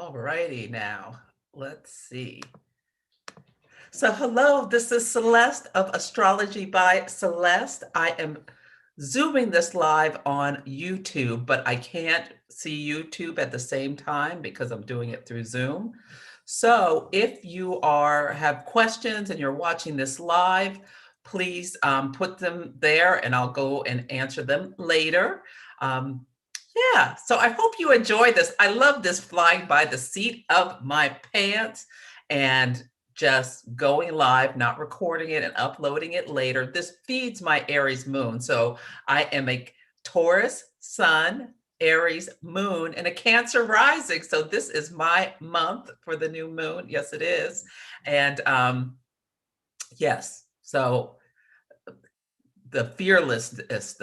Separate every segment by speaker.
Speaker 1: All righty now. Let's see. So hello, this is Celeste of Astrology by Celeste. I am zooming this live on YouTube, but I can't see YouTube at the same time because I'm doing it through Zoom. So if you have questions and you're watching this live, please put them there and I'll go and answer them later. Um, yeah, so I hope you enjoy this. I love this flying by the seat of my pants and just going live, not recording it and uploading it later. This feeds my Aries moon. So I am a Taurus sun, Aries moon, and a Cancer rising. So this is my month for the new moon. Yes, it is. And yes, so the fearlessness,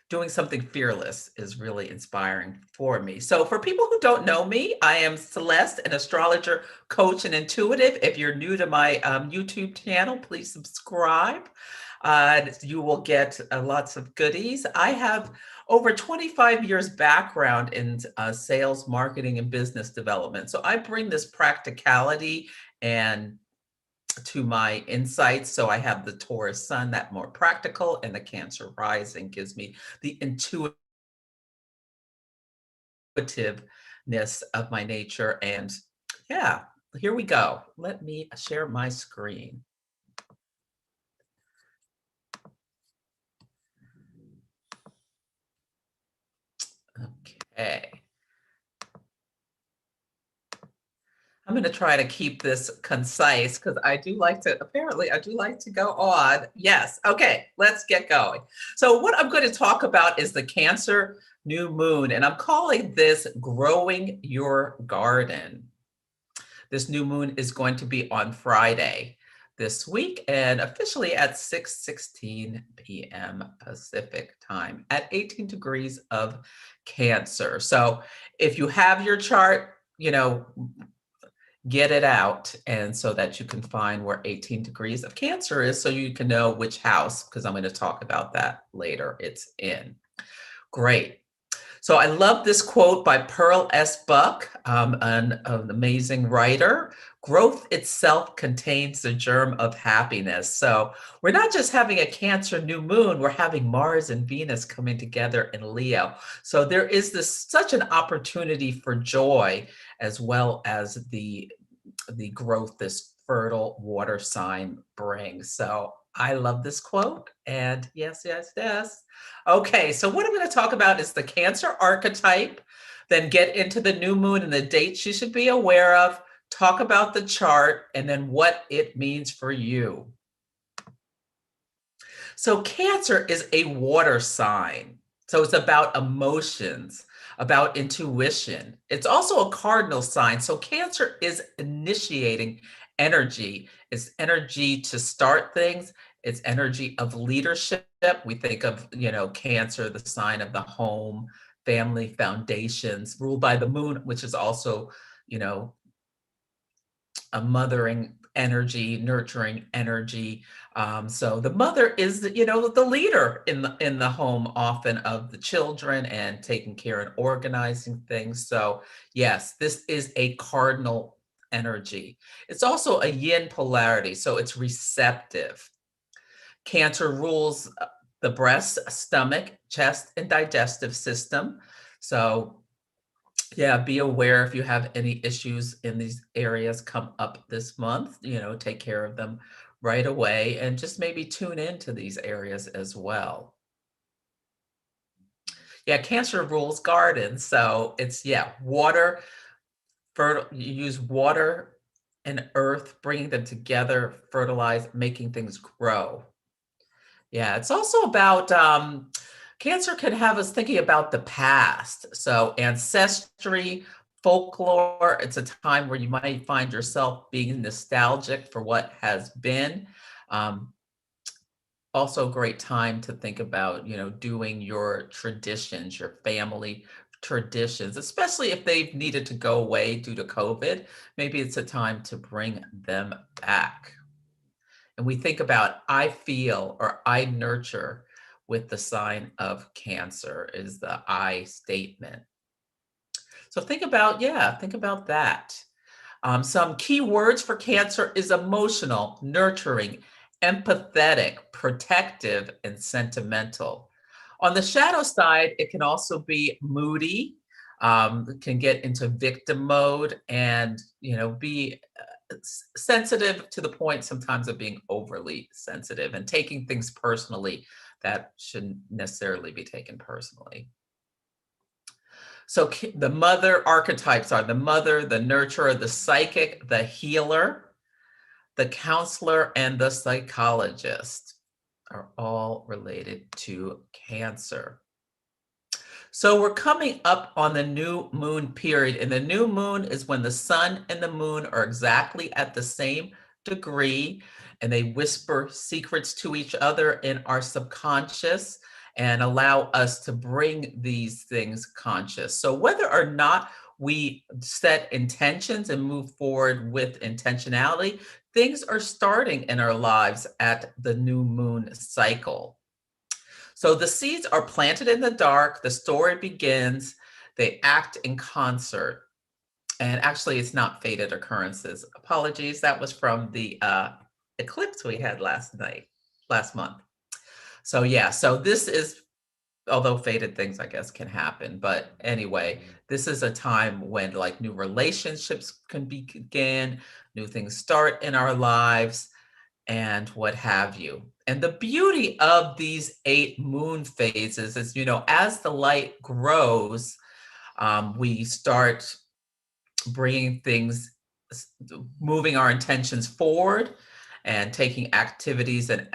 Speaker 1: doing something fearless is really inspiring for me. So for people who don't know me, I am Celeste, an astrologer, coach, and intuitive. If you're new to my YouTube channel, please subscribe. You will get lots of goodies. I have over 25 years background in sales, marketing, and business development. So I bring this practicality and to my insights. So I have the Taurus sun, that more practical, and the Cancer rising gives me the intuitiveness of my nature. And yeah, here we go. Let me share my screen. Okay. I'm going to try to keep this concise because apparently I do like to go on. Yes. Okay, let's get going. So what I'm going to talk about is the Cancer new moon, and I'm calling this Growing Your Garden. This new moon is going to be on Friday this week and officially at 6:16 p.m. Pacific time at 18 degrees of Cancer. So if you have your chart, get it out, and so that you can find where 18 degrees of Cancer is, so you can know which house, because I'm going to talk about that later, it's in. Great. So I love this quote by Pearl S. Buck, an amazing writer. Growth itself contains the germ of happiness. So we're not just having a Cancer new moon, we're having Mars and Venus coming together in Leo. So there is such an opportunity for joy, as well as the growth this fertile water sign brings. So I love this quote. And yes, yes, yes. Okay, so what I'm going to talk about is the Cancer archetype, then get into the new moon and the dates you should be aware of, talk about the chart, and then what it means for you. So Cancer is a water sign. So it's about emotions, about intuition. It's also a cardinal sign. So Cancer is initiating energy. It's energy to start things. It's energy of leadership. We think of, Cancer, the sign of the home, family foundations, ruled by the moon, which is also, a mothering energy, nurturing energy. So the mother is, the leader in the home, often of the children, and taking care and organizing things. So yes, this is a cardinal energy. It's also a yin polarity, so it's receptive. Cancer rules the breast, stomach, chest, and digestive system. So yeah, be aware if you have any issues in these areas come up this month, take care of them right away, and just maybe tune into these areas as well. Yeah, Cancer rules gardens. So it's, water, you use water and earth, bringing them together, fertilize, making things grow. Yeah, it's also about Cancer can have us thinking about the past. So ancestry, folklore, it's a time where you might find yourself being nostalgic for what has been. Also a great time to think about, doing your traditions, your family traditions, especially if they've needed to go away due to COVID. Maybe it's a time to bring them back. And we think about I feel or I nurture with the sign of Cancer is the I statement. So think about, yeah, think about that. Some key words for Cancer is emotional, nurturing, empathetic, protective, and sentimental. On the shadow side, it can also be moody, can get into victim mode, and be sensitive to the point sometimes of being overly sensitive and taking things personally that shouldn't necessarily be taken personally. So the mother archetypes are the mother, the nurturer, the psychic, the healer, the counselor, and the psychologist are all related to Cancer. So we're coming up on the new moon period, and the new moon is when the sun and the moon are exactly at the same degree, and they whisper secrets to each other in our subconscious and allow us to bring these things conscious. So whether or not we set intentions and move forward with intentionality, things are starting in our lives at the new moon cycle. So the seeds are planted in the dark, the story begins, they act in concert. And actually, it's not fated occurrences. Apologies, that was from the eclipse we had last month. So yeah, so this is, although fated things, I guess, can happen. But anyway, this is a time when like new relationships can begin, new things start in our lives, and what have you. And the beauty of these 8 moon phases is, as the light grows, we start bringing things, moving our intentions forward and taking activities, and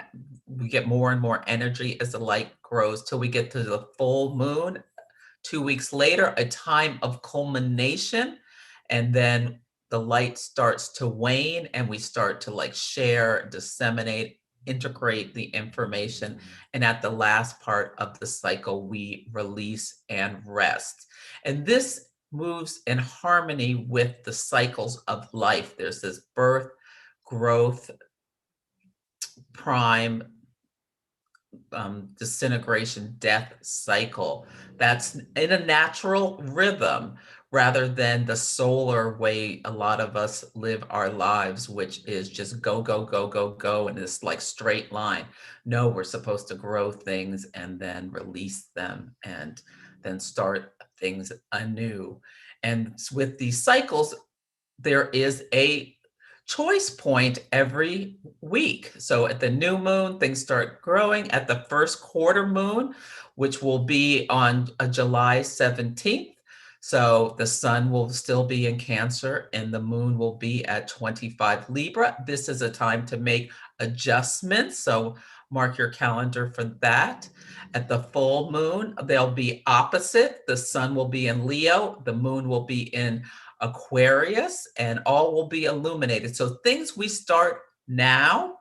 Speaker 1: we get more and more energy as the light grows till we get to the full moon 2 weeks later, a time of culmination. And then the light starts to wane and we start to like share, disseminate, integrate the information. And at the last part of the cycle, we release and rest. And this moves in harmony with the cycles of life. There's this birth, growth, prime, disintegration, death cycle that's in a natural rhythm rather than the solar way a lot of us live our lives, which is just go, go, go, go, go in this like straight line. No, we're supposed to grow things and then release them and then start things anew. And with these cycles, there is a choice point every week. So at the new moon, things start growing. At the first quarter moon, which will be on July 17th, so the sun will still be in Cancer and the moon will be at 25 Libra. This is a time to make adjustments. So mark your calendar for that. At the full moon, they'll be opposite. The sun will be in Leo, the moon will be in Aquarius, and all will be illuminated. So things we start now,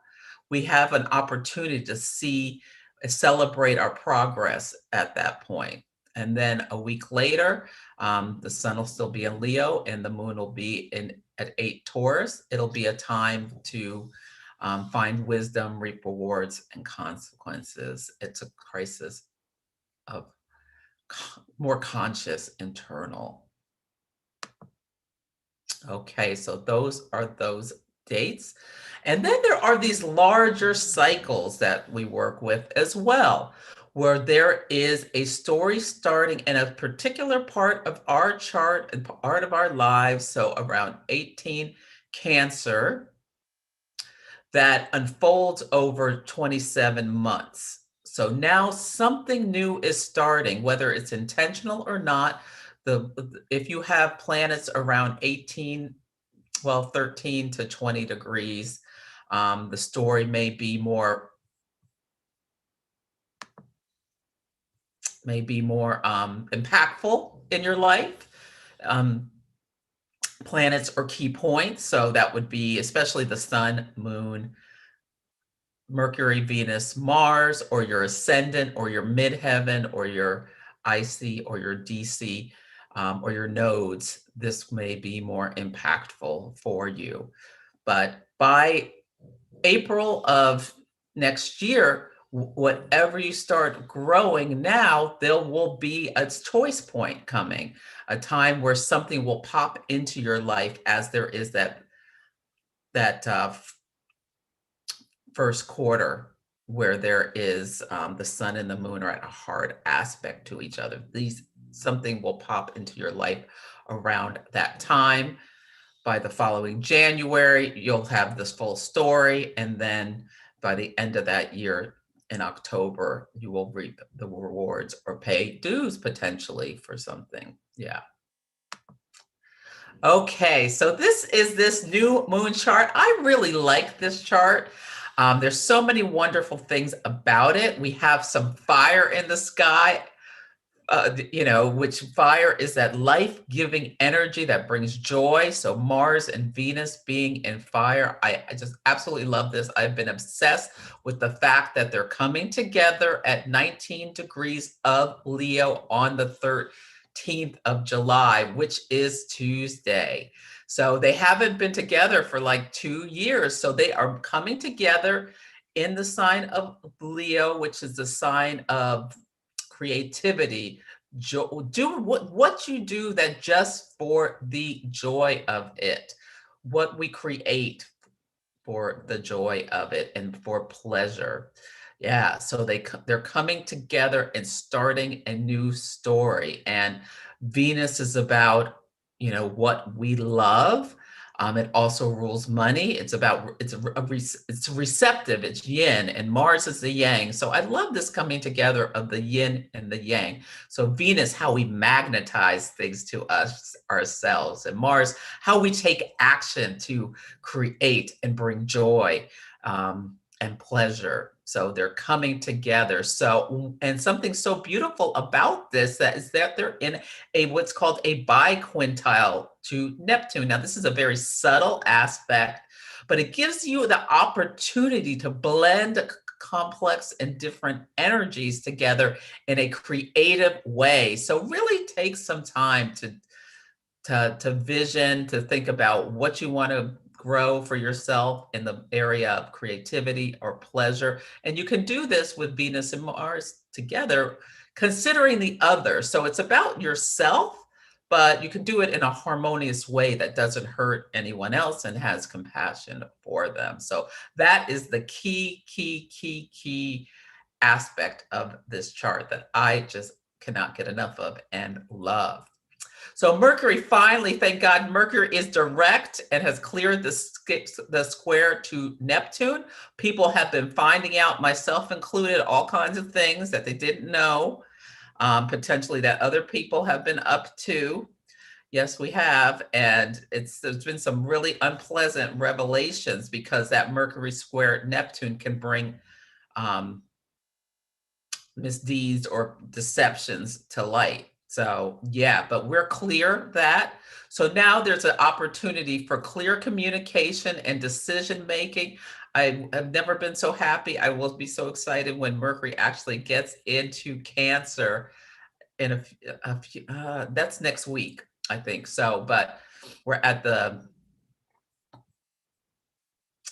Speaker 1: we have an opportunity to see, celebrate our progress at that point. And then a week later, the sun will still be in Leo and the moon will be at 8 Taurus. It'll be a time to find wisdom, reap rewards, and consequences. It's a crisis of more conscious internal. Okay, so those are those dates. And then there are these larger cycles that we work with as well, where there is a story starting in a particular part of our chart and part of our lives, so around 18 Cancer, that unfolds over 27 months. So now something new is starting, whether it's intentional or not. If you have planets around 13 to 20 degrees, the story may be more impactful in your life. Planets are key points, so that would be especially the sun, moon, Mercury, Venus, Mars, or your ascendant, or your midheaven, or your IC, or your DC, or your nodes. This may be more impactful for you. But by April of next year, whatever you start growing now, there will be a choice point coming, a time where something will pop into your life, as there is that first quarter where there is the sun and the moon are at a hard aspect to each other. Something will pop into your life around that time. By the following January, you'll have this full story. And then by the end of that year, in October, you will reap the rewards or pay dues potentially for something. Yeah. Okay, so this new moon chart. I really like this chart. There's so many wonderful things about it. We have some fire in the sky, which fire is that life-giving energy that brings joy. So Mars and Venus being in fire, I just absolutely love this. I've been obsessed with the fact that they're coming together at 19 degrees of Leo on the 13th of July, which is Tuesday. So they haven't been together for like 2 years. So they are coming together in the sign of Leo, which is the sign of creativity. Do what you do that just for the joy of it, what we create for the joy of it and for pleasure. Yeah, so they're coming together and starting a new story. And Venus is about, what we love. It also rules money. It's receptive. It's yin, and Mars is the yang. So I love this coming together of the yin and the yang. So Venus, how we magnetize things to us ourselves, and Mars, how we take action to create and bring joy and pleasure. So they're coming together. So, and something so beautiful about this is that they're in what's called a biquintile to Neptune. Now, this is a very subtle aspect, but it gives you the opportunity to blend complex and different energies together in a creative way. So really take some time to vision, to think about what you want to grow for yourself in the area of creativity or pleasure. And you can do this with Venus and Mars together, considering the other. So it's about yourself, but you can do it in a harmonious way that doesn't hurt anyone else and has compassion for them. So that is the key aspect of this chart that I just cannot get enough of and love. So Mercury finally, thank God, Mercury is direct and has cleared the square to Neptune. People have been finding out, myself included, all kinds of things that they didn't know, potentially that other people have been up to. Yes, we have. And there's been some really unpleasant revelations because that Mercury square Neptune can bring misdeeds or deceptions to light. So yeah, but we're clear that. So now there's an opportunity for clear communication and decision making. I have never been so happy. I will be so excited when Mercury actually gets into Cancer in a few, that's next week, I think. So, but we're at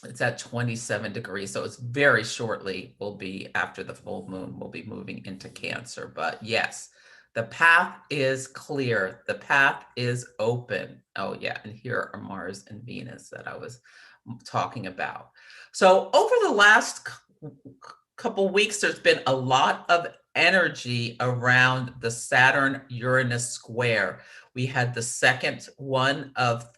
Speaker 1: it's at 27 degrees. So it's very shortly will be after the full moon, we'll be moving into Cancer. But yes, the path is clear. The path is open. Oh yeah, and here are Mars and Venus that I was talking about. So over the last couple weeks, there's been a lot of energy around the Saturn-Uranus square. We had the second one of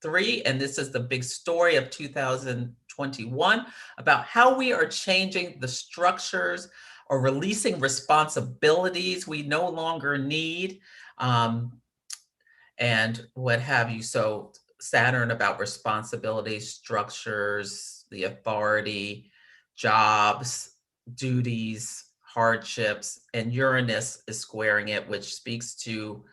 Speaker 1: 3, and this is the big story of 2021 about how we are changing the structures or releasing responsibilities we no longer need, and what have you. So Saturn about responsibilities, structures, the authority, jobs, duties, hardships, and Uranus is squaring it, which speaks to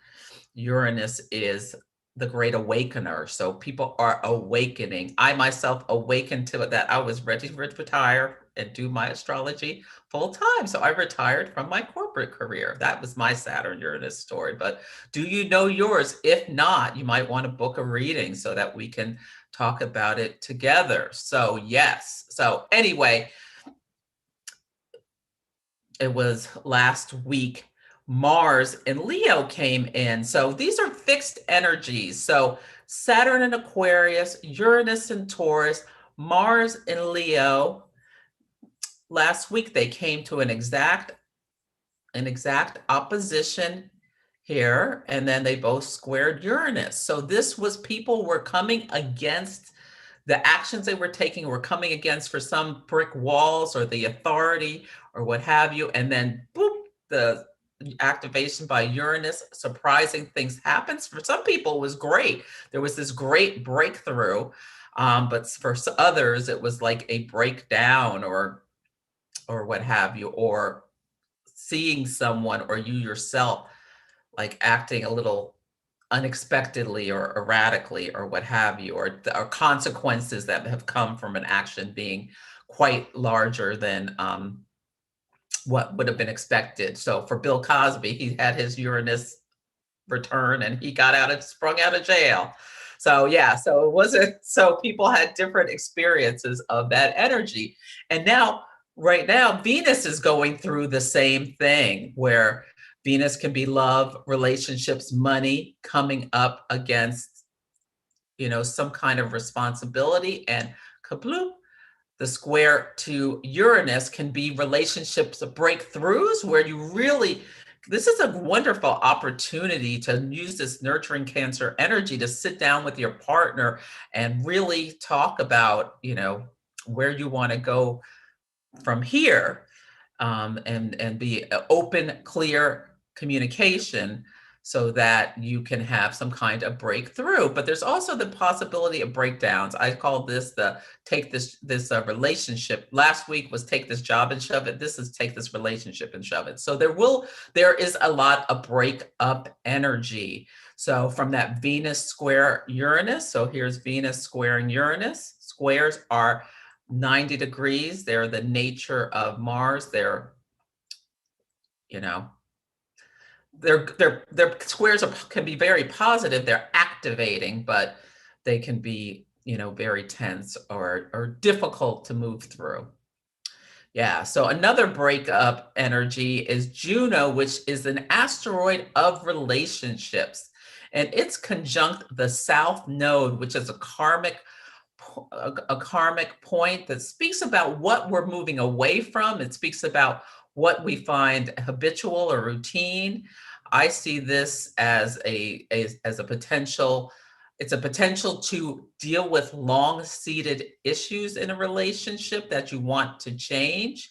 Speaker 1: Uranus is the great awakener. So people are awakening. I myself awakened to it that I was ready to retire and do my astrology full time. So I retired from my corporate career. That was my Saturn Uranus story. But do you know yours? If not, you might want to book a reading so that we can talk about it together. So yes. So anyway, it was last week, Mars in Leo came in. So these are fixed energies. So Saturn in Aquarius, Uranus in Taurus, Mars in Leo. Last week they came to an exact opposition here, and then they both squared Uranus. So this was, people were coming against the actions they were taking, were coming against for some brick walls or the authority or what have you. And then boop, the activation by Uranus, surprising things happens. For some people it was great. There was this great breakthrough. But for others, it was like a breakdown or what have you, or seeing someone or you yourself like acting a little unexpectedly or erratically or what have you, or consequences that have come from an action being quite larger than what would have been expected. So for Bill Cosby, he had his Uranus return and he sprung out of jail. So yeah, so it wasn't, so people had different experiences of that energy. And now, right now, Venus is going through the same thing, where Venus can be love, relationships, money, coming up against, some kind of responsibility, and kabloop, the square to Uranus can be relationships, breakthroughs, where you really, this is a wonderful opportunity to use this nurturing Cancer energy to sit down with your partner and really talk about, where you want to go from here, and be open, clear communication so that you can have some kind of breakthrough. But there's also the possibility of breakdowns. I call this the take this relationship. Last week was take this job and shove it. This is take this relationship and shove it. So there is a lot of break up energy. So from that Venus square Uranus. So here's Venus squaring Uranus. Squares are 90 degrees. They're the nature of Mars. They're, their squares can be very positive. They're activating, but they can be, very tense or difficult to move through. Yeah. So another breakup energy is Juno, which is an asteroid of relationships, and it's conjunct the South Node, which is a karmic point that speaks about what we're moving away from. It speaks about what we find habitual or routine. I see this as a potential. It's a potential to deal with long-seated issues in a relationship that you want to change.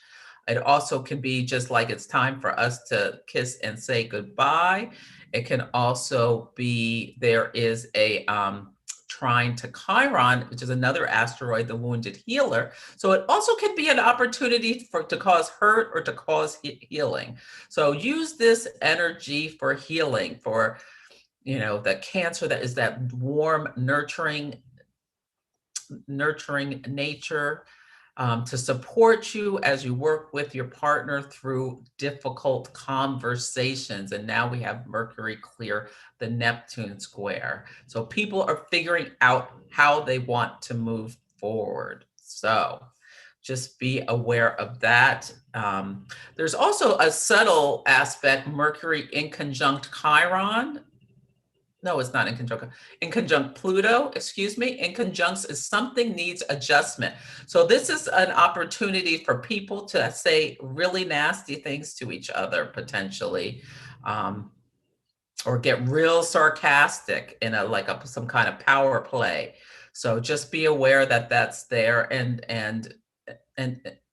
Speaker 1: It also can be just like it's time for us to kiss and say goodbye. It can also be, there is a trine to Chiron, which is another asteroid, the wounded healer. So it also can be an opportunity to cause hurt or to cause healing. So use this energy for healing, for, the Cancer, that is that warm, nurturing nature, to support you as you work with your partner through difficult conversations. And now we have Mercury clear the Neptune square. So people are figuring out how they want to move forward. So just be aware of that. There's also a subtle aspect, Mercury in conjunct Chiron. No, it's not in conjunct. In conjunct Pluto, excuse me. In conjuncts is something needs adjustment. So this is an opportunity for people to say really nasty things to each other potentially, or get real sarcastic in some kind of power play. So just be aware that that's there, and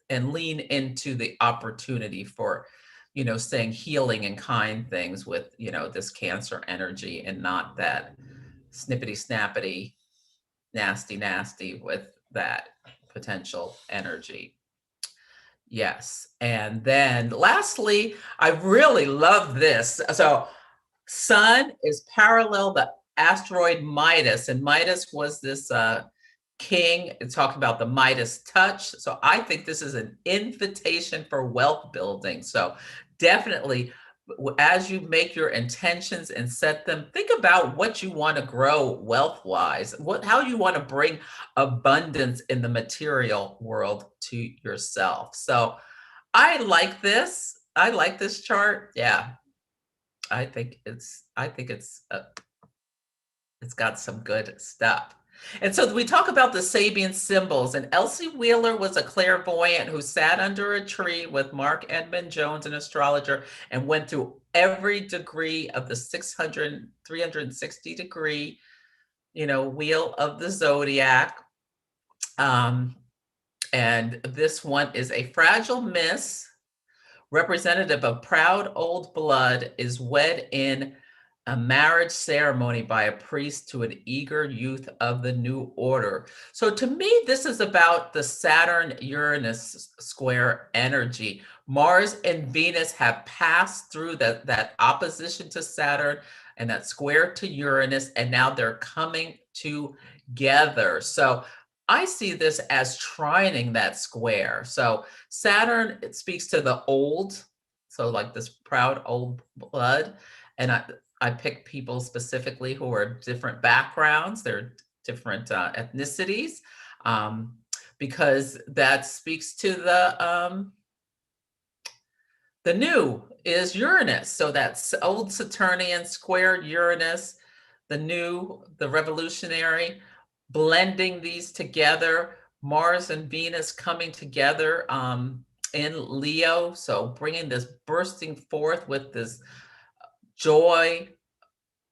Speaker 1: lean into the opportunity for, saying healing and kind things with, this Cancer energy, and not that snippety snappity, nasty with that potential energy. Yes. And then lastly, I really love this. So Sun is parallel the asteroid Midas, and Midas was this king. It's talking about the Midas touch. So I think this is an invitation for wealth building. So definitely, as you make your intentions and set them, think about what you want to grow wealth-wise, how you want to bring abundance in the material world to yourself. So I like this. I like this chart. Yeah, I think it's got some good stuff. And so we talk about the Sabian symbols, and Elsie Wheeler was a clairvoyant who sat under a tree with Mark Edmund Jones, an astrologer, and went through every degree of the 360 degree, wheel of the zodiac. And this one is a fragile miss, representative of proud old blood, is wed in a marriage ceremony by a priest to an eager youth of the new order. So to me, this is about the Saturn-Uranus square energy. Mars and Venus have passed through that opposition to Saturn and that square to Uranus, and now they're coming together. So I see this as trining that square. So Saturn, it speaks to the old, so like this proud old blood. And I pick people specifically who are different backgrounds, they're different ethnicities, because that speaks to the new is Uranus. So that's old Saturnian squared Uranus, the new, the revolutionary, blending these together, Mars and Venus coming together in Leo. So bringing this bursting forth with this joy,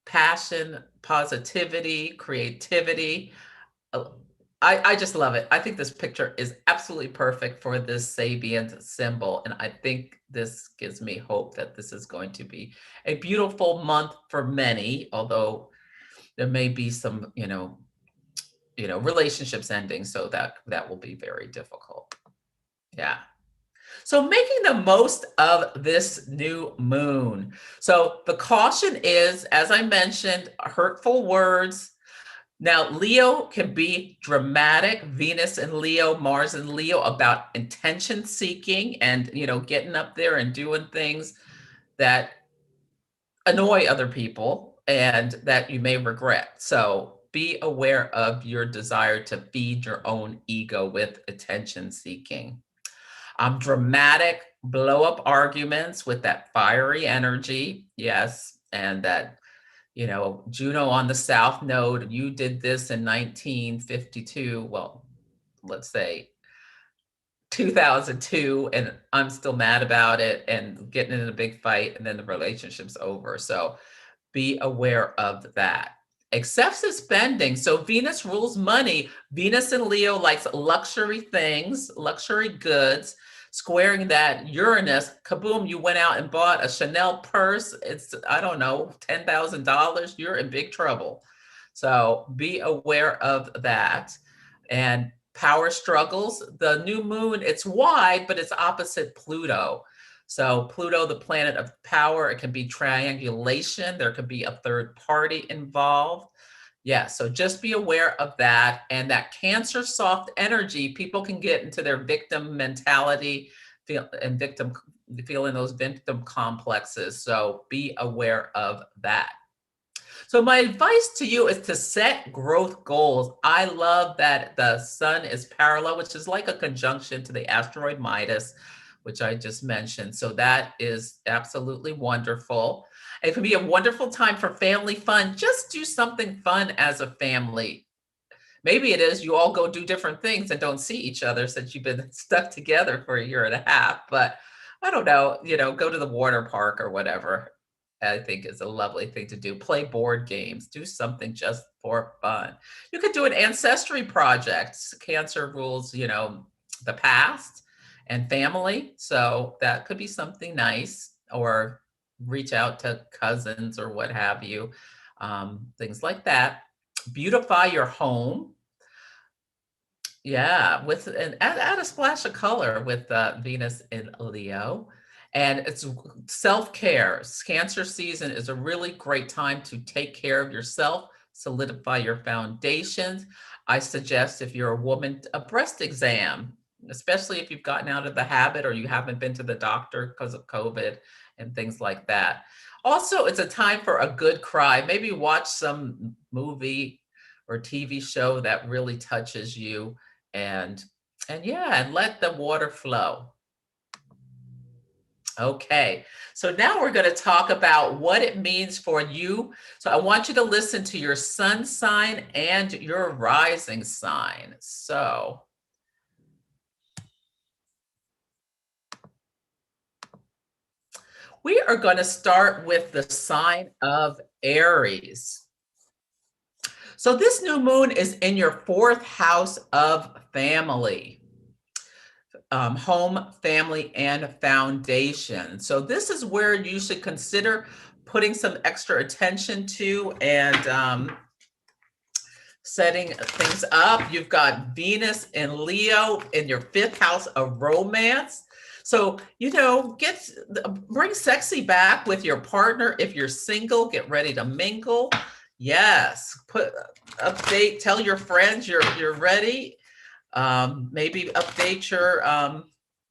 Speaker 1: passion, positivity, creativity. I just love it. I think this picture is absolutely perfect for this Sabian symbol. And I think this gives me hope that this is going to be a beautiful month for many, although there may be some, relationships ending. So that will be very difficult. Yeah. So making the most of this new moon. So the caution is, as I mentioned, hurtful words. Now, Leo can be dramatic, Venus and Leo, Mars and Leo, about intention seeking and, getting up there and doing things that annoy other people and that you may regret. So be aware of your desire to feed your own ego with attention seeking. Dramatic blow up arguments with that fiery energy. Yes. And that, Juno on the South Node, you did this in 1952. Well, let's say 2002, and I'm still mad about it and getting in a big fight, and then the relationship's over. So be aware of that. Excessive spending. So Venus rules money. Venus in Leo likes luxury things, luxury goods. Squaring that Uranus, kaboom, you went out and bought a Chanel purse. It's, I don't know, $10,000. You're in big trouble. So be aware of that. And power struggles. The new moon, it's wide, but it's opposite Pluto. So Pluto, the planet of power, it can be triangulation. There could be a third party involved. Yeah, so just be aware of that. And that Cancer soft energy, people can get into their victim mentality and feeling those victim complexes. So be aware of that. So my advice to you is to set growth goals. I love that the sun is parallel, which is like a conjunction to the asteroid Midas, which I just mentioned. So that is absolutely wonderful. It can be a wonderful time for family fun. Just do something fun as a family. Maybe it is you all go do different things and don't see each other since you've been stuck together for a year and a half. But I don't know, go to the water park or whatever. I think is a lovely thing to do. Play board games, do something just for fun. You could do an ancestry project. Cancer rules, the past and family. So that could be something nice, or reach out to cousins or what have you, things like that. Beautify your home. Yeah, and add a splash of color with Venus in Leo. And it's self-care. Cancer season is a really great time to take care of yourself, solidify your foundations. I suggest, if you're a woman, a breast exam, especially if you've gotten out of the habit or you haven't been to the doctor because of COVID and things like that. Also, it's a time for a good cry. Maybe watch some movie or TV show that really touches you, and let the water flow. Okay, so now we're going to talk about what it means for you. So I want you to listen to your sun sign and your rising sign. So we are going to start with the sign of Aries. So this new moon is in your fourth house of family, home, family, and foundation. So this is where you should consider putting some extra attention to and setting things up. You've got Venus and Leo in your fifth house of romance. So, bring sexy back with your partner. If you're single, get ready to mingle. Yes, update, tell your friends you're ready. Maybe update your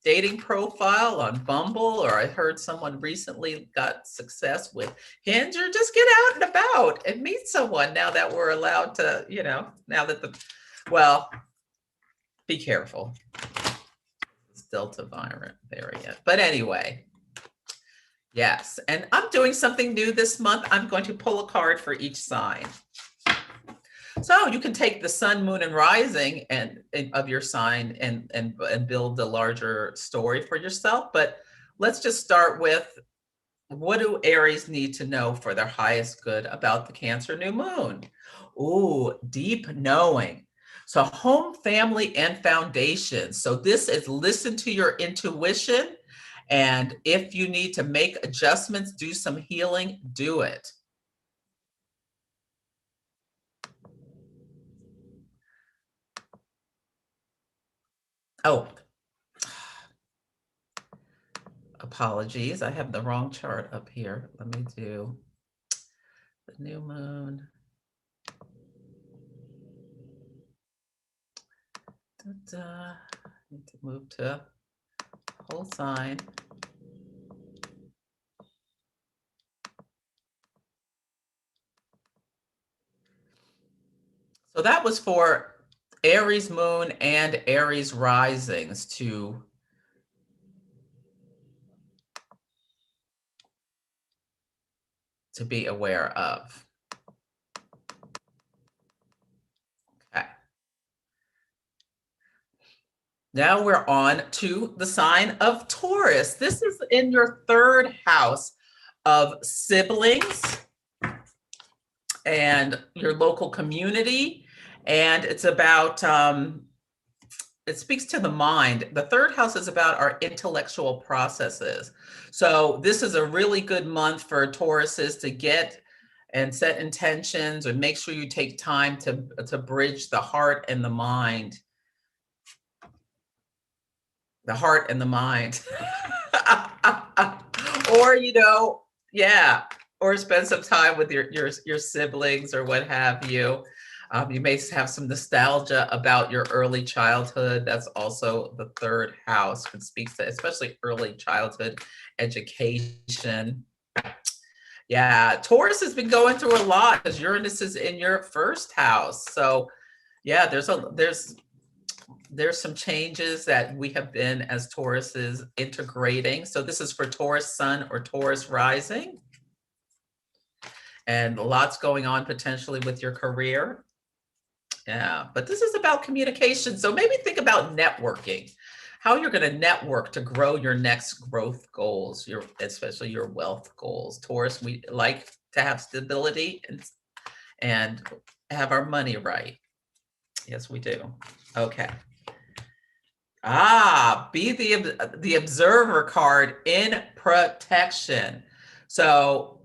Speaker 1: dating profile on Bumble, or I heard someone recently got success with Hinge, or just get out and about and meet someone now that we're allowed to, now that well, be careful. It's Delta variant. But anyway, yes. And I'm doing something new this month. I'm going to pull a card for each sign. So you can take the sun, moon, and rising and of your sign and build a larger story for yourself. But let's just start with, what do Aries need to know for their highest good about the Cancer new moon? Ooh, deep knowing. So home, family, and foundation. So this is listen to your intuition. And if you need to make adjustments, do some healing, do it. Oh, apologies. I have the wrong chart up here. Let me do the new moon. Need to move to whole sign. So that was for Aries moon and Aries risings to be aware of. Okay. Now we're on to the sign of Taurus. This is in your third house of siblings and your local community. And it's about, it speaks to the mind. The third house is about our intellectual processes. So this is a really good month for Tauruses to get and set intentions, and make sure you take time to bridge the heart and the mind. The heart and the mind. Or, yeah, or spend some time with your siblings or what have you. You may have some nostalgia about your early childhood. That's also the third house. It speaks to especially early childhood education. Yeah, Taurus has been going through a lot because Uranus is in your first house. So yeah, there's some changes that we have been as Tauruses integrating. So this is for Taurus sun or Taurus rising. And lots going on potentially with your career. Yeah, but this is about communication. So maybe think about networking, how you're going to network to grow your next growth goals, especially your wealth goals. Taurus, we like to have stability and have our money right. Yes, we do. Okay. Be the observer card in protection. So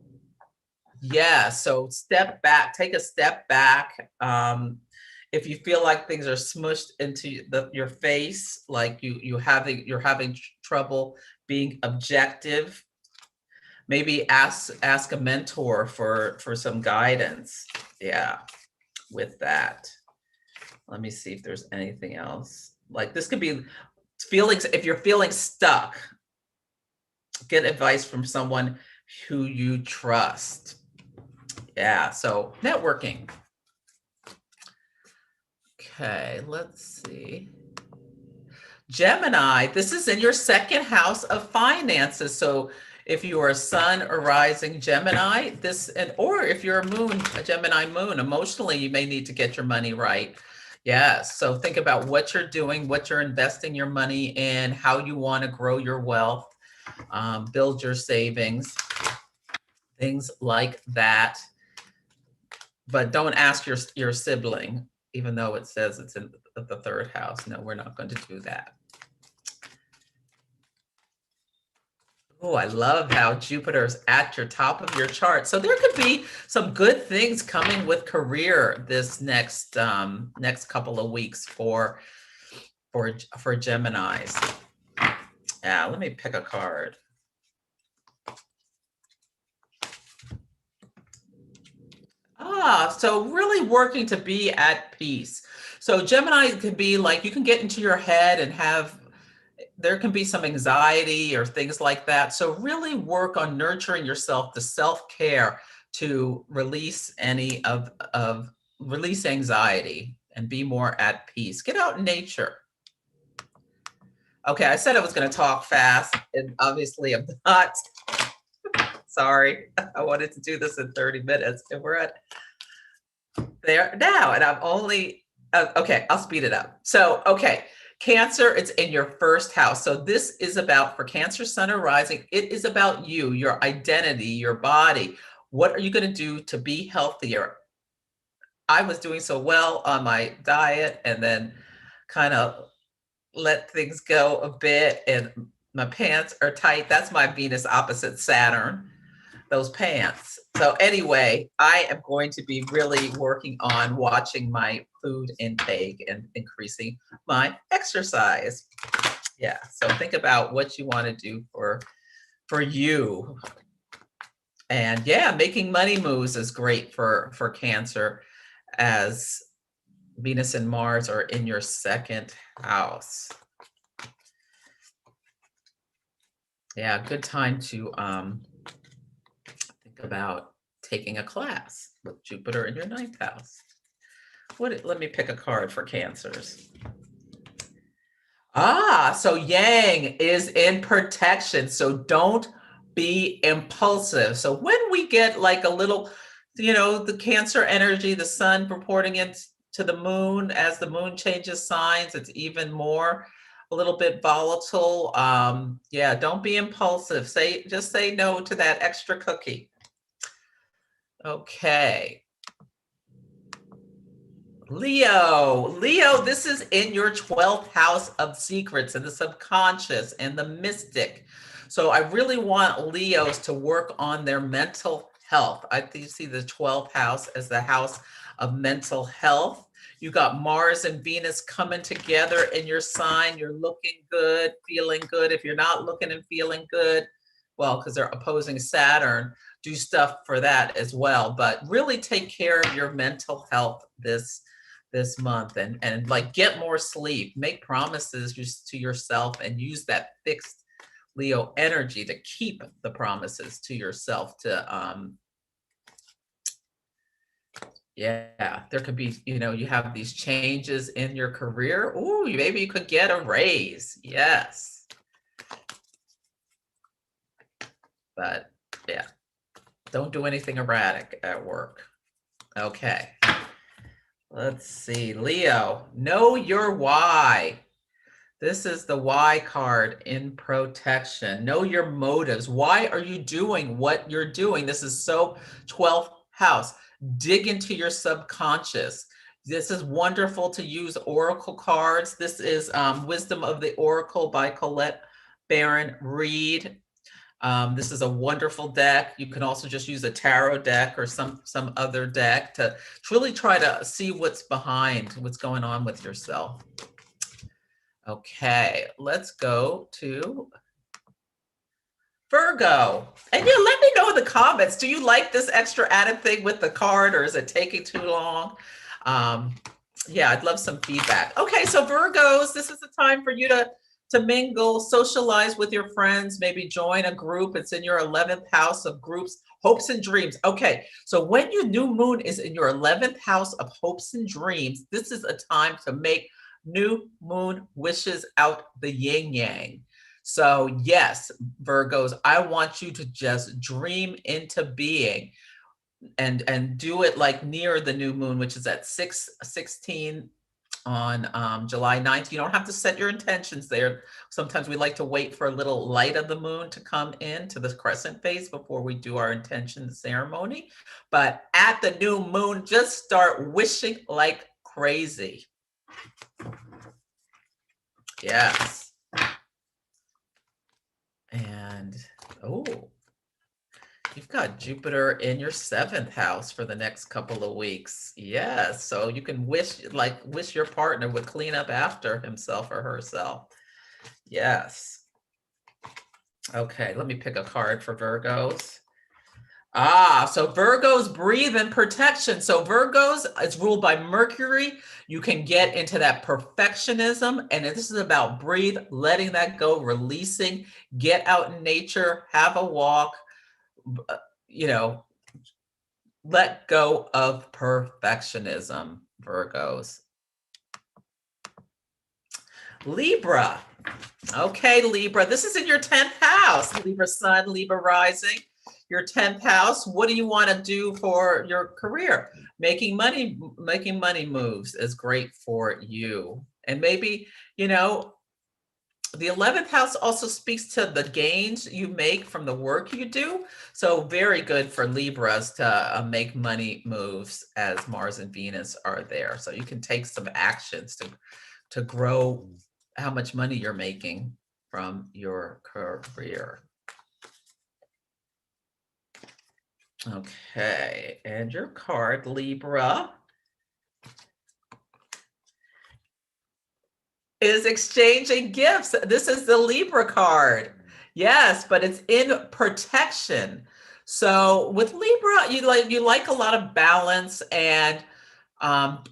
Speaker 1: yeah, so step back, take a step back. If you feel like things are smushed into your face, like you're having trouble being objective, maybe ask a mentor for some guidance. Yeah, with that. Let me see if there's anything else. Like this could be feelings. If you're feeling stuck, get advice from someone who you trust. Yeah, so networking. Okay, let's see. Gemini, this is in your second house of finances. So if you are a sun or rising Gemini, or if you're a Gemini moon, emotionally, you may need to get your money right. Yes. So think about what you're doing, what you're investing your money in, how you want to grow your wealth, build your savings, things like that. But don't ask your sibling, even though it says it's in the third house. No, we're not going to do that. Oh, I love how Jupiter's at your top of your chart. So there could be some good things coming with career this next couple of weeks for Geminis. Yeah, let me pick a card. So really working to be at peace. So Gemini could be like, you can get into your head and there can be some anxiety or things like that. So really work on nurturing yourself, the self-care to release release anxiety and be more at peace. Get out in nature. Okay, I said I was going to talk fast, and obviously I'm not. Sorry, I wanted to do this in 30 minutes, and we're at there now, and I'm only, okay, I'll speed it up. So, okay, Cancer, it's in your first house. So this is about, for Cancer, Sun, or Rising, it is about you, your identity, your body. What are you going to do to be healthier? I was doing so well on my diet and then kind of let things go a bit, and my pants are tight. That's my Venus opposite Saturn, those pants. So anyway, I am going to be really working on watching my food intake and increasing my exercise. Yeah, so think about what you want to do for you. And yeah, making money moves is great for Cancer, as Venus and Mars are in your second house. Yeah, good time to think about taking a class with Jupiter in your ninth house. Let me pick a card for Cancers. So Yang is in protection. So don't be impulsive. So when we get like a little, the Cancer energy, the sun reporting into the moon, as the moon changes signs, it's even more a little bit volatile. Yeah, don't be impulsive. Just say no to that extra cookie. Okay. Leo, this is in your 12th house of secrets and the subconscious and the mystic. So I really want Leos to work on their mental health. I think you see the 12th house as the house of mental health. You got Mars and Venus coming together in your sign. You're looking good, feeling good. If you're not looking and feeling good, well, because they're opposing Saturn, do stuff for that as well. But really take care of your mental health this month, and like get more sleep, make promises just to yourself, and use that fixed Leo energy to keep the promises to yourself to yeah, there could be, you have these changes in your career. Ooh, maybe you could get a raise. Yes. But yeah, don't do anything erratic at work. Okay. Let's see. Leo, know your why. This is the why card in protection. Know your motives. Why are you doing what you're doing? This is 12th house. Dig into your subconscious. This is wonderful to use oracle cards. This is Wisdom of the Oracle by Colette Baron Reed. This is a wonderful deck. You can also just use a tarot deck or some other deck to really try to see what's going on with yourself. Okay, let's go to Virgo. And yeah, let me know in the comments, do you like this extra added thing with the card, or is it taking too long? Yeah, I'd love some feedback. Okay, so Virgos, this is the time for you to mingle, socialize with your friends, maybe join a group. It's in your 11th house of groups, hopes and dreams. Okay, so when your new moon is in your 11th house of hopes and dreams, this is a time to make new moon wishes out the yin yang. So yes, Virgos, I want you to just dream into being and do it like near the new moon, which is at 6:16 on July 9th. You don't have to set your intentions there. Sometimes we like to wait for a little light of the moon to come in to the crescent phase before we do our intention ceremony. But at the new moon, just start wishing like crazy. Yes. And, oh, you've got Jupiter in your 7th house for the next couple of weeks. Yes, so you can wish your partner would clean up after himself or herself. Yes. Okay, let me pick a card for Virgos. So Virgos breathe in protection. So Virgos, it's ruled by Mercury. You can get into that perfectionism, and this is about breathe, letting that go, releasing, get out in nature, have a walk, let go of perfectionism, Virgos. Libra. Okay, Libra, this is in your 10th house. Libra sun, Libra rising, your 10th house. What do you want to do for your career? Making money moves is great for you. And maybe, the 11th house also speaks to the gains you make from the work you do. So very good for Libras to make money moves as Mars and Venus are there. So you can take some actions to grow how much money you're making from your career. Okay, and your card, Libra, is exchanging gifts. This is the Libra card. Yes, but it's in protection. So with Libra, you like a lot of balance and don't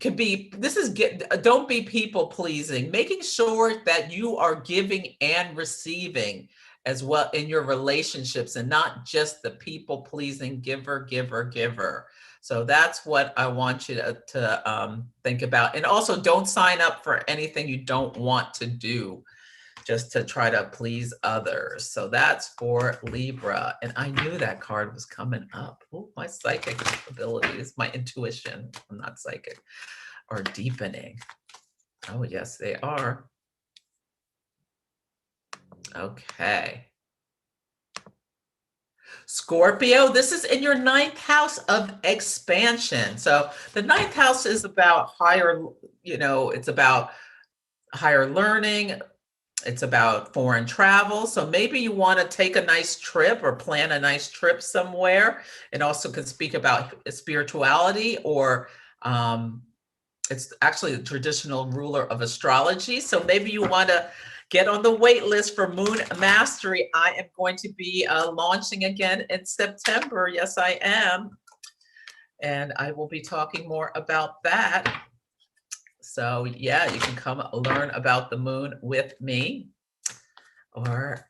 Speaker 1: be people pleasing, making sure that you are giving and receiving as well in your relationships and not just the people pleasing giver. So that's what I want you to think about. And also don't sign up for anything you don't want to do just to try to please others. So that's for Libra. And I knew that card was coming up. Oh, my psychic abilities, my intuition. I'm not psychic, are deepening. Oh, yes, they are. Okay. Scorpio, this is in your 9th house of expansion. So the 9th house is about higher, it's about higher learning. It's about foreign travel. So maybe you want to take a nice trip or plan a nice trip somewhere. It also can speak about spirituality, or it's actually the traditional ruler of astrology. So maybe you want to get on the wait list for Moon Mastery. I am going to be launching again in September. Yes, I am. And I will be talking more about that. So yeah, you can come learn about the moon with me, or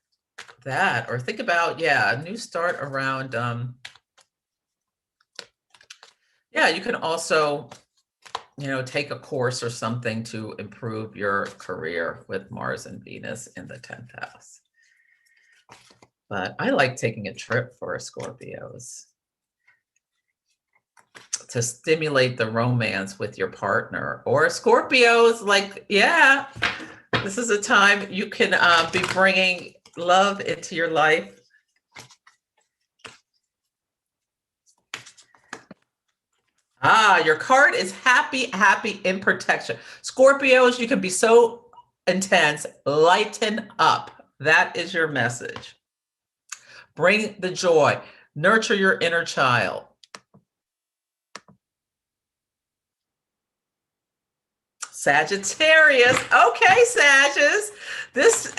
Speaker 1: that, or think about, a new start around, you can also, take a course or something to improve your career with Mars and Venus in the 10th house. But I like taking a trip for Scorpios to stimulate the romance with your partner, or Scorpios, this is a time you can be bringing love into your life. Your card is happy in protection. Scorpios, you can be so intense, lighten up. That is your message. Bring the joy, nurture your inner child. Sagittarius. Okay, Sagittarius. This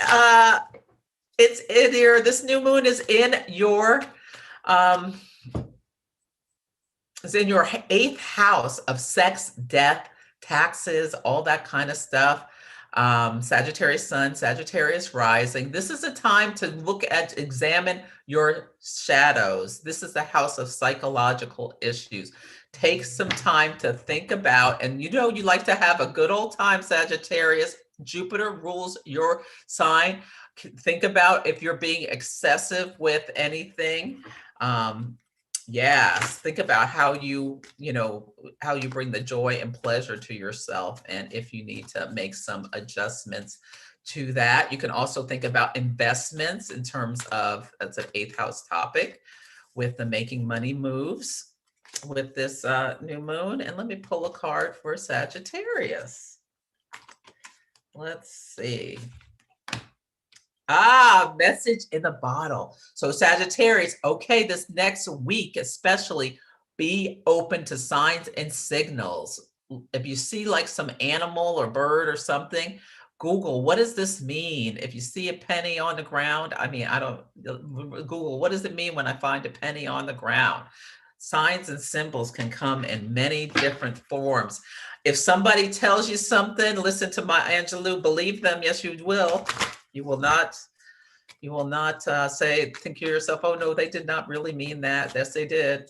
Speaker 1: this new moon is in your is in your 8th house of sex, death, taxes, all that kind of stuff. Sagittarius sun, Sagittarius rising. This is a time to examine your shadows. This is the house of psychological issues. take some time to think about, and you know, you like to have a good old time, Sagittarius. Jupiter rules your sign. Think about if you're being excessive with anything. Yes, think about how how you bring the joy and pleasure to yourself, and if you need to make some adjustments to that. You can also think about investments in terms of, that's an eighth house topic, with the making money moves with this new moon. And let me pull a card for Sagittarius. Let's see. Message in the bottle. So Sagittarius, okay, this next week especially, be open to signs and signals. If you see like some animal or bird or something, Google, what does this mean? If you see a penny on the ground, Google, what does it mean when I find a penny on the ground? Signs and symbols can come in many different forms. If somebody tells you something, listen to my Angelou, believe them. Yes, you will. You will not think to yourself, oh no, they did not really mean that. Yes, they did.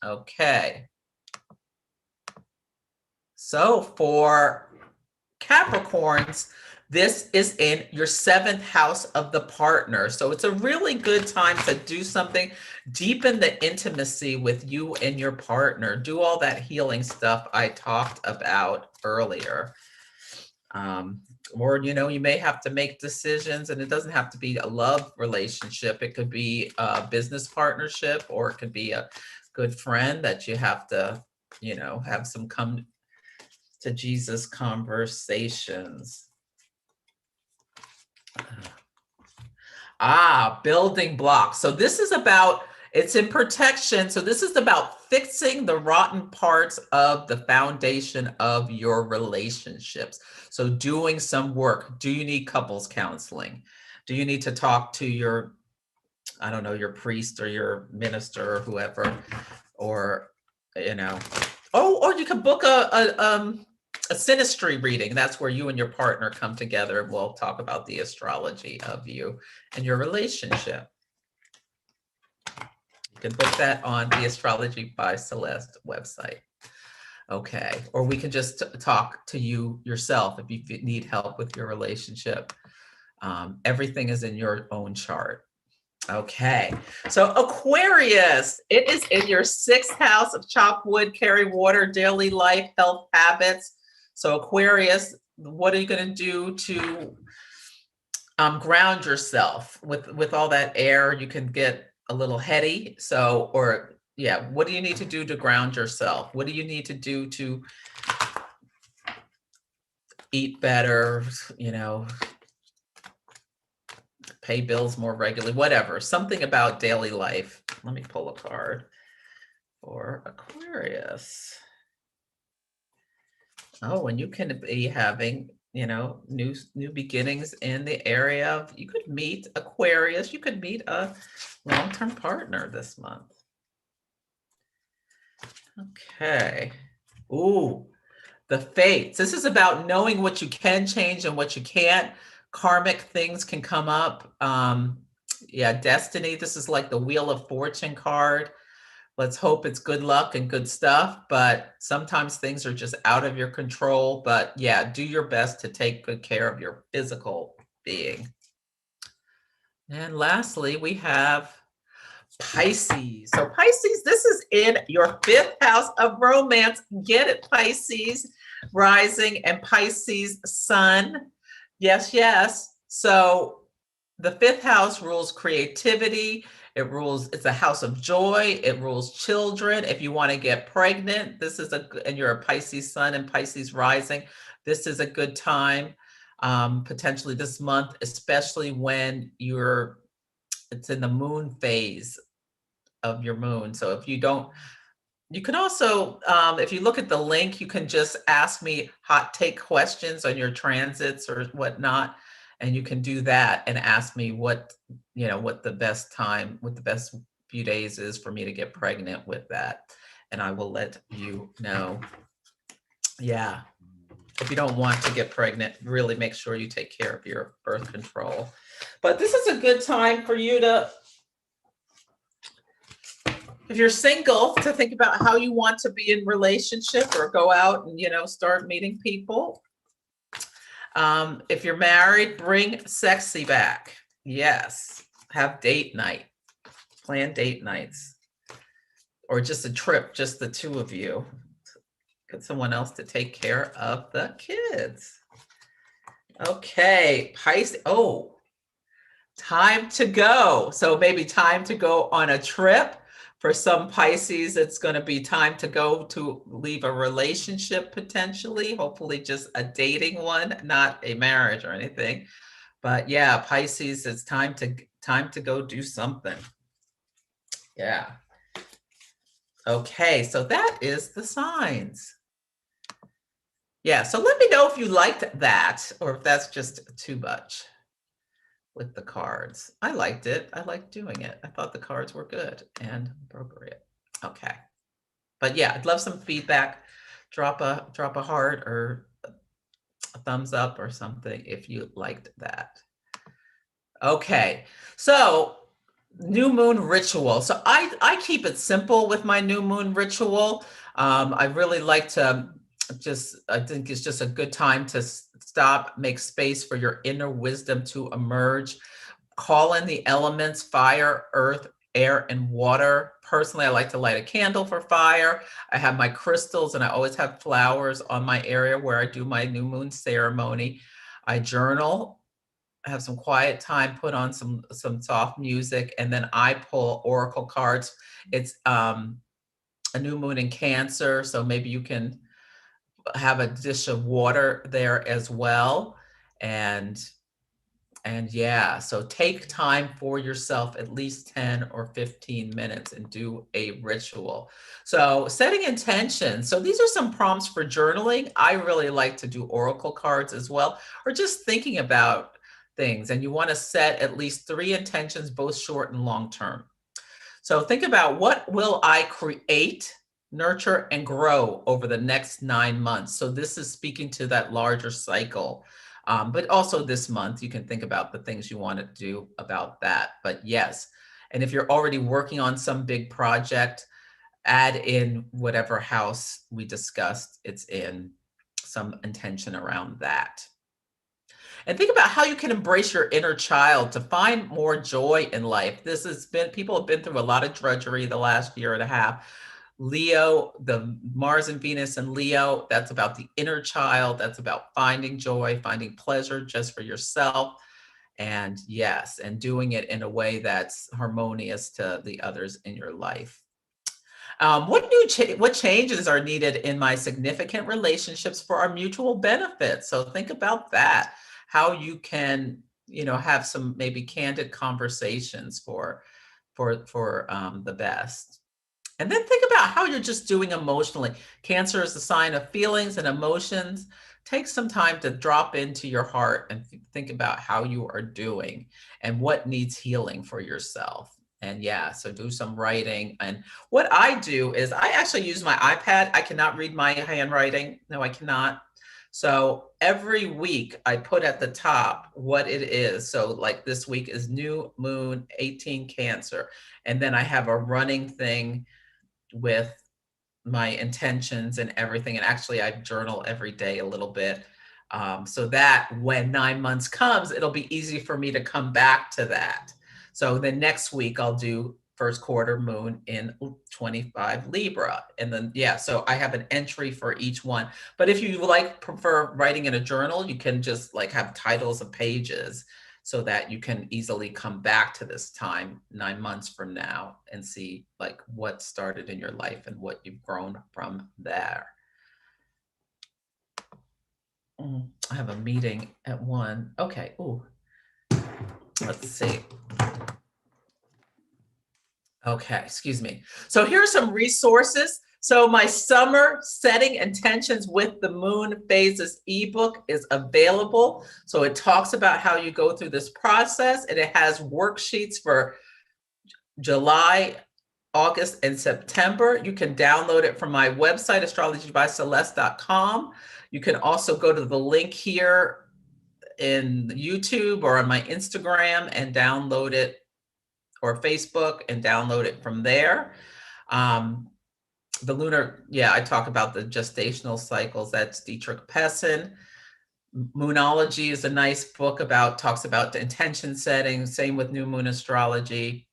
Speaker 1: Okay. So for Capricorns, this is in your 7th house of the partner. So it's a really good time to do something, deepen the intimacy with you and your partner. Do all that healing stuff I talked about earlier. Or, you may have to make decisions, and it doesn't have to be a love relationship. It could be a business partnership, or it could be a good friend that you have to, have some come to Jesus conversations. Building blocks. So this is about, it's in protection. So this is about fixing the rotten parts of the foundation of your relationships. So doing some work. Do you need couples counseling? Do you need to talk to your, your priest or your minister or whoever, or, or you can book a synastry reading. That's where you and your partner come together, and we'll talk about the astrology of you and your relationship. You can book that on the Astrology by Celeste website. Okay. Or we can just talk to you yourself if you need help with your relationship. Everything is in your own chart. Okay. So Aquarius, it is in your 6th house of chop wood, carry water, daily life, health habits. So Aquarius, what are you going to do to ground yourself with all that air? You can get a little heady. So, what do you need to do to ground yourself? What do you need to do to eat better, pay bills more regularly, whatever, something about daily life. Let me pull a card for Aquarius. Oh, and you can be having, new beginnings in the area of, you could meet Aquarius, you could meet a long-term partner this month. Okay. Ooh, the fates. This is about knowing what you can change and what you can't. Karmic things can come up. Destiny. This is like the Wheel of Fortune card. Let's hope it's good luck and good stuff, but sometimes things are just out of your control. But yeah, do your best to take good care of your physical being. And lastly, we have Pisces. So Pisces, this is in your 5th house of romance. Get it, Pisces rising and Pisces sun. Yes, yes. So the 5th house rules creativity. It's a house of joy. It rules children. If you want to get pregnant, and you're a Pisces sun and Pisces rising, this is a good time, potentially this month, especially when it's in the moon phase of your moon. So if you can also, if you look at the link, you can just ask me hot take questions on your transits or whatnot. And you can do that and ask me what the best few days is for me to get pregnant with that. And I will let you know. Yeah. If you don't want to get pregnant, really make sure you take care of your birth control. But this is a good time for you to If you're single, to think about how you want to be in relationship or go out and, start meeting people. If you're married, bring sexy back. Yes. Have date night. Plan date nights. Or just a trip, just the two of you. Get someone else to take care of the kids. Okay, Pisces. Oh, time to go. So maybe time to go on a trip. For some Pisces, it's going to be time to go to leave a relationship potentially, hopefully just a dating one, not a marriage or anything. But yeah, Pisces, it's time to go do something. Yeah. Okay, so that is the signs. Yeah, so let me know if you liked that or if that's just too much with the cards. I liked it. I liked doing it. I thought the cards were good and appropriate. Okay. But yeah, I'd love some feedback. Drop a heart or a thumbs up or something if you liked that. Okay. So new moon ritual. So I keep it simple with my new moon ritual. I really like to I think it's just a good time to stop, make space for your inner wisdom to emerge. Call in the elements, fire, earth, air, and water. Personally, I like to light a candle for fire. I have my crystals and I always have flowers on my area where I do my new moon ceremony. I journal. I have some quiet time, put on some soft music, and then I pull oracle cards. It's a new moon in Cancer, so maybe you can have a dish of water there as well. And yeah, so take time for yourself, at least 10 or 15 minutes, and do a ritual. So setting intentions. So these are some prompts for journaling. I really like to do oracle cards as well, or just thinking about things. And you want to set at least 3 intentions, both short and long term. So think about, what will I create, nurture, and grow over the next 9 months? So this is speaking to that larger cycle. But also this month, you can think about the things you want to do about that. But yes, and if you're already working on some big project, add in whatever house we discussed it's in, some intention around that. And think about how you can embrace your inner child to find more joy in life. This has been, people have been through a lot of drudgery the last year and a half. Leo, the Mars and Venus and Leo, that's about the inner child. That's about finding joy, finding pleasure just for yourself. And yes, and doing it in a way that's harmonious to the others in your life. What changes are needed in my significant relationships for our mutual benefit? So think about that, how you can, have some maybe candid conversations for the best. And then think about how you're just doing emotionally. Cancer is a sign of feelings and emotions. Take some time to drop into your heart and think about how you are doing and what needs healing for yourself. And yeah, so do some writing. And what I do is I actually use my iPad. I cannot read my handwriting. No, I cannot. So every week I put at the top what it is. So like this week is new moon 18 Cancer. And then I have a running thing with my intentions and everything. And actually I journal every day a little bit. So that when 9 months comes, it'll be easy for me to come back to that. So then next week I'll do first quarter moon in 25 Libra. And then, yeah, so I have an entry for each one. But if you prefer writing in a journal, you can just have titles of pages so that you can easily come back to this time 9 months from now and see what started in your life and what you've grown from there. I have a meeting at 1. Okay. Ooh. Let's see. Okay, excuse me. So here are some resources. So my summer setting intentions with the moon phases ebook is available. So it talks about how you go through this process, and it has worksheets for July, August, and September. You can download it from my website, astrologybyceleste.com. You can also go to the link here in YouTube or on my Instagram and download it, or Facebook, and download it from there. The lunar, yeah, I talk about the gestational cycles. That's Dietrich Pessin. Moonology is a nice book talks about the intention setting. Same with new moon astrology.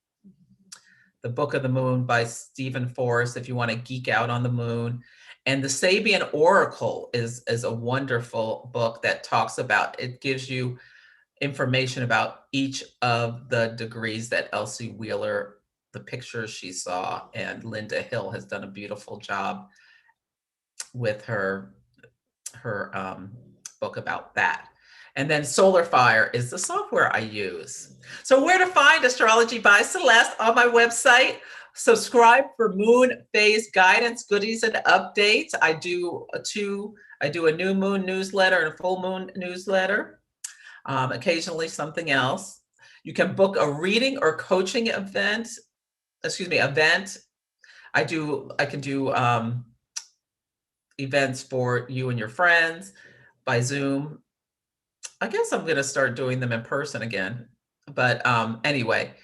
Speaker 1: The Book of the Moon by Stephen Forrest, if you want to geek out on the moon. And the Sabian Oracle is a wonderful book that talks about, it gives you information about each of the degrees that Elsie Wheeler, the pictures she saw, and Linda Hill has done a beautiful job with her book about that. And then Solar Fire is the software I use. So where to find Astrology by Celeste? On my website. Subscribe for moon phase guidance, goodies, and updates. I do a new moon newsletter and a full moon newsletter. Occasionally something else. You can book a reading or coaching event. I can do events for you and your friends by Zoom. I guess I'm going to start doing them in person again. But anyway,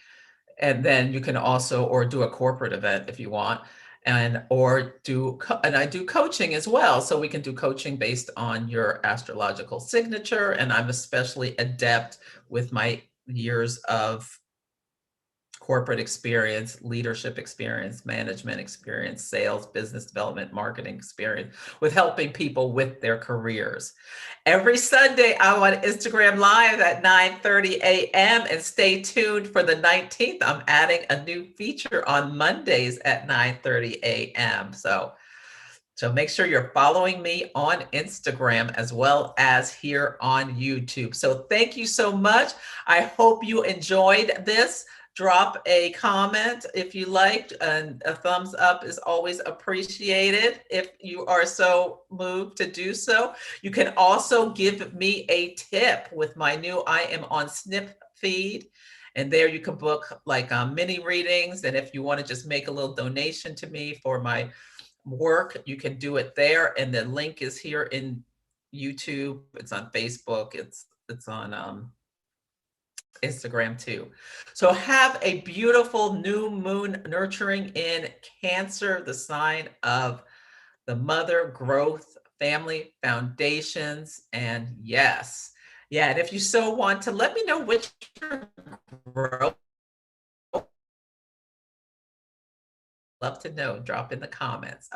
Speaker 1: and then you can also, or do a corporate event if you want, and I do coaching as well. So we can do coaching based on your astrological signature. And I'm especially adept with my years of corporate experience, leadership experience, management experience, sales, business development, marketing experience with helping people with their careers. Every Sunday, I'm on Instagram Live at 9:30 a.m. and stay tuned for the 19th. I'm adding a new feature on Mondays at 9:30 a.m. So make sure you're following me on Instagram as well as here on YouTube. So thank you so much. I hope you enjoyed this. Drop a comment if you liked, and a thumbs up is always appreciated if you are so moved to do so. You can also give me a tip with my new I Am on Snip feed. And there you can book like mini readings. And if you want to just make a little donation to me for my work, you can do it there. And the link is here in YouTube. It's on Facebook. It's on Instagram too. So have a beautiful new moon nurturing in Cancer, the sign of the mother, growth, family, foundations, and yes. Yeah, and if you so want to, let me know which growth. Love to know, drop in the comments.